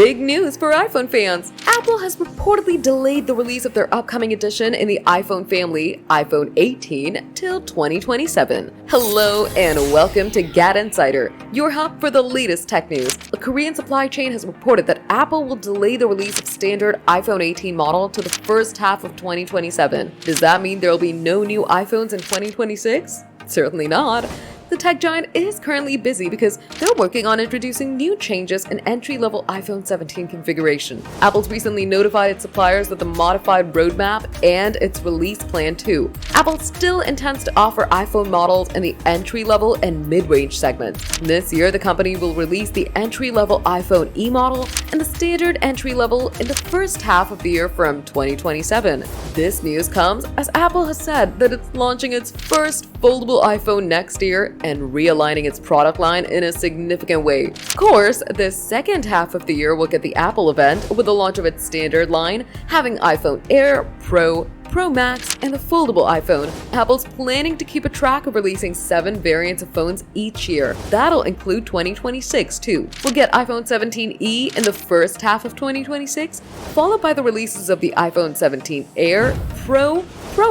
Big news for iPhone fans! Apple has reportedly delayed the release of their upcoming edition in the iPhone family, iPhone 18, till 2027. Hello and welcome to GadInsider, your hub for the latest tech news. A Korean supply chain has reported that Apple will delay the release of standard iPhone 18 model to the first half of 2027. Does that mean there will be no new iPhones in 2026? Certainly not. The tech giant is currently busy because they're working on introducing new changes in entry-level iPhone 17 configuration. Apple's recently notified its suppliers that the modified roadmap and its release plan too. Apple still intends to offer iPhone models in the entry-level and mid-range segments. This year, the company will release the entry-level iPhone E model and the standard entry-level in the first half of the year from 2027. This news comes as Apple has said that it's launching its first foldable iPhone next year and realigning its product line in a significant way. Of course, the second half of the year will get the Apple event with the launch of its standard line, having iPhone Air, Pro Max, and the foldable iPhone. Apple's planning to keep a track of releasing 7 variants of phones each year. That'll include 2026 too. We'll get iPhone 17e in the first half of 2026, followed by the releases of the iPhone 17 Air, Pro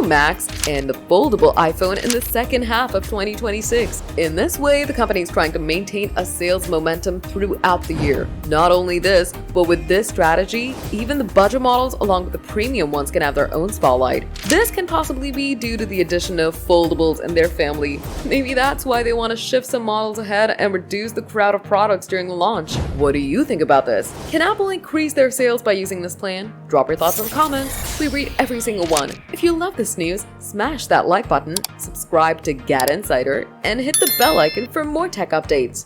Max, and the foldable iPhone in the second half of 2026. In this way, the company is trying to maintain a sales momentum throughout the year. Not only this, but with this strategy, even the budget models along with the premium ones can have their own spotlight. This can possibly be due to the addition of foldables in their family. Maybe that's why they want to shift some models ahead and reduce the crowd of products during the launch. What do you think about this? Can Apple increase their sales by using this plan? Drop your thoughts in the comments. We read every single one. If you love this news, smash that like button, subscribe to GadInsider, and hit the bell icon for more tech updates.